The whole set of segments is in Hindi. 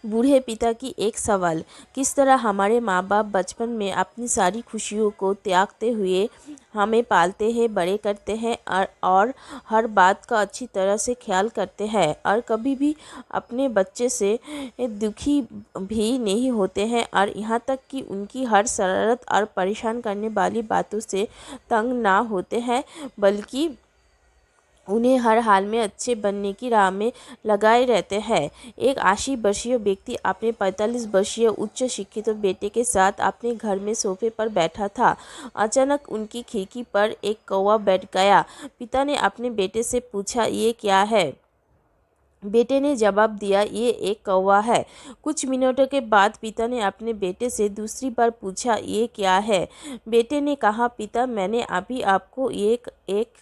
बूढ़े पिता की एक सवाल। किस तरह हमारे माँ बाप बचपन में अपनी सारी खुशियों को त्यागते हुए हमें पालते हैं, बड़े करते हैं और हर बात का अच्छी तरह से ख्याल करते हैं और कभी भी अपने बच्चे से दुखी भी नहीं होते हैं और यहाँ तक कि उनकी हर शरारत और परेशान करने वाली बातों से तंग ना होते हैं, बल्कि उन्हें हर हाल में अच्छे बनने की राह में लगाए रहते हैं। एक 80 वर्षीय व्यक्ति अपने 45 वर्षीय उच्च शिक्षित बेटे के साथ अपने घर में सोफे पर बैठा था। अचानक उनकी खिड़की पर एक कौवा बैठ गया। पिता ने अपने बेटे से पूछा, ये क्या है? बेटे ने जवाब दिया, ये एक कौवा है। कुछ मिनटों के बाद पिता ने अपने बेटे से दूसरी बार पूछा, ये क्या है? बेटे ने कहा, पिता, मैंने अभी आपको एक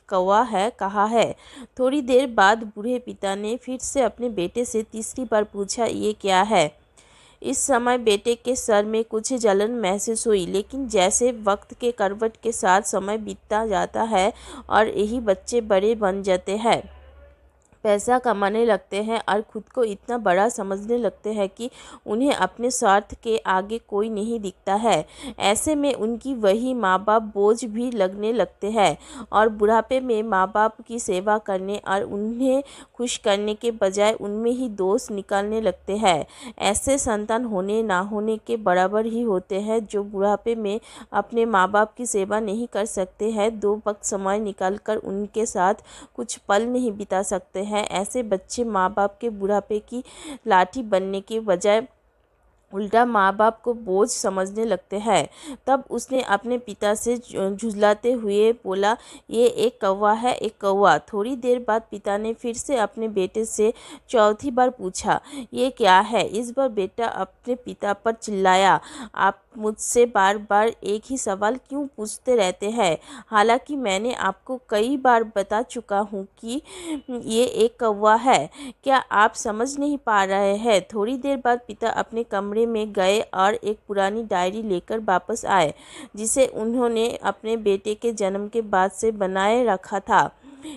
कौवा है कहा है। थोड़ी देर बाद बूढ़े पिता ने फिर से अपने बेटे से तीसरी बार पूछा, ये क्या है? इस समय बेटे के सर में कुछ जलन महसूस हुई, लेकिन जैसे वक्त के करवट के साथ समय बीतता जाता है और यही बच्चे बड़े बन जाते हैं, पैसा कमाने लगते हैं और खुद को इतना बड़ा समझने लगते हैं कि उन्हें अपने स्वार्थ के आगे कोई नहीं दिखता है। ऐसे में उनकी वही माँ बाप बोझ भी लगने लगते हैं और बुढ़ापे में माँ बाप की सेवा करने और उन्हें खुश करने के बजाय उनमें ही दोष निकालने लगते हैं। ऐसे संतान होने ना होने के बराबर ही होते हैं जो बुढ़ापे में अपने माँ बाप की सेवा नहीं कर सकते हैं, दो वक्त समय निकाल कर उनके साथ कुछ पल नहीं बिता सकते हैं। ऐसे बच्चे माँ बाप के बुढ़ापे की लाठी बनने के बजाय उल्टा माँ बाप को बोझ समझने लगते हैं। तब उसने अपने पिता से झुँझलाते हुए बोला, ये एक कौवा है, एक कौवा। थोड़ी देर बाद पिता ने फिर से अपने बेटे से चौथी बार पूछा, ये क्या है? इस बार बेटा अपने पिता पर चिल्लाया, आप मुझसे बार बार एक ही सवाल क्यों पूछते रहते हैं? हालांकि मैंने आपको कई बार बता चुका हूँ कि ये एक कौवा है। क्या आप समझ नहीं पा रहे हैं? थोड़ी देर बाद पिता अपने कमरे में गए और एक पुरानी डायरी लेकर वापस आए, जिसे उन्होंने अपने बेटे के जन्म के बाद से बनाए रखा था।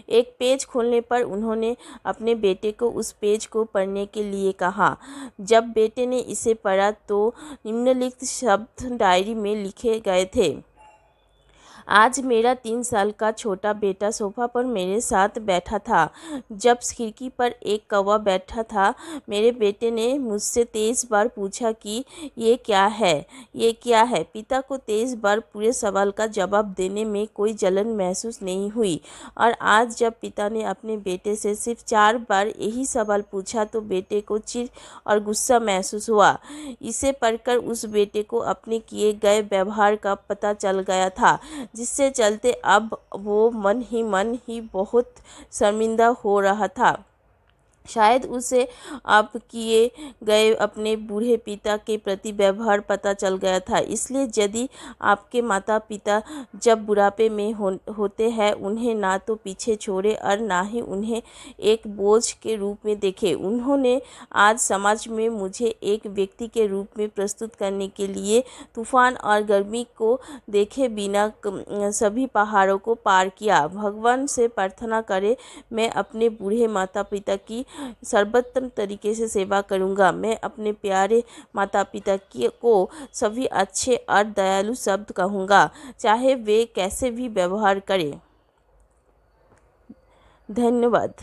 एक पेज खोलने पर उन्होंने अपने बेटे को उस पेज को पढ़ने के लिए कहा। जब बेटे ने इसे पढ़ा तो निम्नलिखित शब्द डायरी में लिखे गए थे। आज मेरा 3 साल का छोटा बेटा सोफा पर मेरे साथ बैठा था। जब खिड़की पर एक कौवा बैठा था, मेरे बेटे ने मुझसे 23 बार पूछा कि ये क्या है, ये क्या है? पिता को 23 बार पूरे सवाल का जवाब देने में कोई जलन महसूस नहीं हुई और आज जब पिता ने अपने बेटे से सिर्फ 4 बार यही सवाल पूछा तो बेटे को चिढ़ और गुस्सा महसूस हुआ। इसे पढ़कर उस बेटे को अपने किए गए व्यवहार का पता चल गया था, जिससे चलते अब वो मन ही बहुत शर्मिंदा हो रहा था। शायद उसे आप किए गए अपने बूढ़े पिता के प्रति व्यवहार पता चल गया था। इसलिए यदि आपके माता पिता जब बुढ़ापे में होते हैं, उन्हें ना तो पीछे छोड़े और ना ही उन्हें एक बोझ के रूप में देखें। उन्होंने आज समाज में मुझे एक व्यक्ति के रूप में प्रस्तुत करने के लिए तूफान और गर्मी को देखे बिना सभी पहाड़ों को पार किया। भगवान से प्रार्थना करें, मैं अपने बूढ़े माता पिता की सर्वोत्तम तरीके से सेवा करूंगा। मैं अपने प्यारे माता पिता को सभी अच्छे और दयालु शब्द कहूँगा, चाहे वे कैसे भी व्यवहार करें। धन्यवाद।